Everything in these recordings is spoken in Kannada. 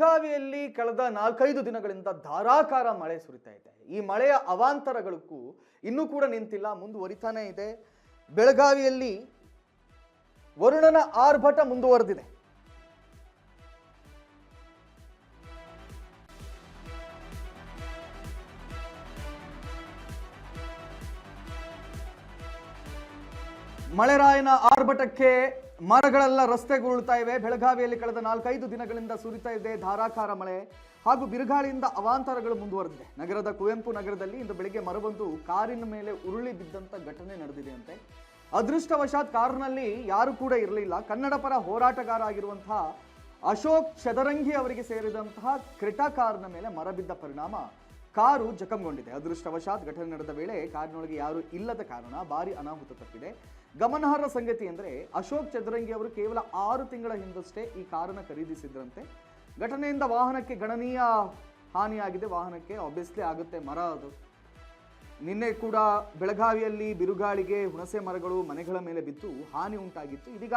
ಬೆಳಗಾವಿಯಲ್ಲಿ ಕಳೆದ 4-5 ದಿನಗಳಿಂದ ಧಾರಾಕಾರ ಮಳೆ ಸುರಿತಾ ಇದೆ. ಈ ಮಳೆಯ ಅವಾಂತರಗಳಿಗೂ ಇನ್ನೂ ಕೂಡ ನಿಂತಿಲ್ಲ, ಮುಂದುವರಿತಾನೆ ಇದೆ. ಬೆಳಗಾವಿಯಲ್ಲಿ ವರುಣನ ಆರ್ಭಟ ಮುಂದುವರೆದಿದೆ. ಮಳೆರಾಯನ ಆರ್ಭಟಕ್ಕೆ ಮರಗಳೆಲ್ಲ ರಸ್ತೆಗೆ ಉರುಳ್ತಾ ಇವೆ. ಬೆಳಗಾವಿಯಲ್ಲಿ ಕಳೆದ 4-5 ದಿನಗಳಿಂದ ಸುರಿತಾ ಇದೆ ಧಾರಾಕಾರ ಮಳೆ ಹಾಗೂ ಬಿರುಗಾಳಿಯಿಂದ ಅವಾಂತರಗಳು ಮುಂದುವರೆದಿದೆ. ನಗರದ ಕುವೆಂಪು ನಗರದಲ್ಲಿ ಇಂದು ಬೆಳಿಗ್ಗೆ ಮರವೊಂದು ಕಾರಿನ ಮೇಲೆ ಉರುಳಿ ಬಿದ್ದಂತ ಘಟನೆ ನಡೆದಿದೆ ಅಂತೆ. ಅದೃಷ್ಟವಶಾತ್ ಕಾರಿನಲ್ಲಿ ಯಾರು ಕೂಡ ಇರಲಿಲ್ಲ. ಕನ್ನಡ ಪರ ಹೋರಾಟಗಾರ ಆಗಿರುವಂತಹ ಅಶೋಕ್ ಚದರಂಗಿ ಅವರಿಗೆ ಸೇರಿದಂತಹ ಕ್ರೆಟಾ ಕಾರಿನ ಮೇಲೆ ಮರ ಬಿದ್ದ ಪರಿಣಾಮ ಕಾರು ಜಖಂಗೊಂಡಿದೆ. ಅದೃಷ್ಟವಶಾತ್ ಘಟನೆ ನಡೆದ ವೇಳೆ ಕಾರಿನೊಳಗೆ ಯಾರು ಇಲ್ಲದ ಕಾರಣ ಭಾರಿ ಅನಾಹುತ ತಪ್ಪಿದೆ. ಗಮನಾರ್ಹ ಸಂಗತಿ ಅಂದರೆ ಅಶೋಕ್ ಚದರಂಗಿ ಅವರು ಕೇವಲ 6 ತಿಂಗಳ ಹಿಂದಷ್ಟೇ ಈ ಕಾರನ್ನು ಖರೀದಿಸಿದ್ರಂತೆ. ಘಟನೆಯಿಂದ ವಾಹನಕ್ಕೆ ಗಣನೀಯ ಹಾನಿಯಾಗಿದೆ. ವಾಹನಕ್ಕೆ ಆಬ್ವಿಯಸ್ಲಿ ಆಗುತ್ತೆ, ಮರ ಅದು. ನಿನ್ನೆ ಕೂಡ ಬೆಳಗಾವಿಯಲ್ಲಿ ಬಿರುಗಾಳಿಗೆ ಹುಣಸೆ ಮರಗಳು ಮನೆಗಳ ಮೇಲೆ ಬಿದ್ದು ಹಾನಿ ಉಂಟಾಗಿತ್ತು. ಇದೀಗ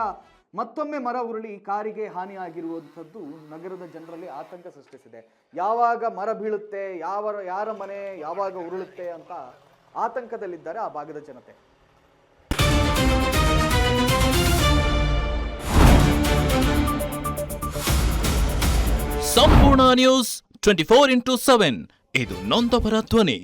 ಮತ್ತೊಮ್ಮೆ ಮರ ಉರುಳಿ ಕಾರಿಗೆ ಹಾನಿಯಾಗಿರುವಂಥದ್ದು ನಗರದ ಜನರಲ್ಲಿ ಆತಂಕ ಸೃಷ್ಟಿಸಿದೆ. ಯಾವಾಗ ಮರ ಬೀಳುತ್ತೆ, ಯಾರ ಮನೆ ಯಾವಾಗ ಉರುಳುತ್ತೆ ಅಂತ ಆತಂಕದಲ್ಲಿದ್ದಾರೆ ಆ ಭಾಗದ ಜನತೆ. ಸಂಪೂರ್ಣ ನ್ಯೂಸ್ 24x7 ಇದು ನೊಂದವರ ಧ್ವನಿ.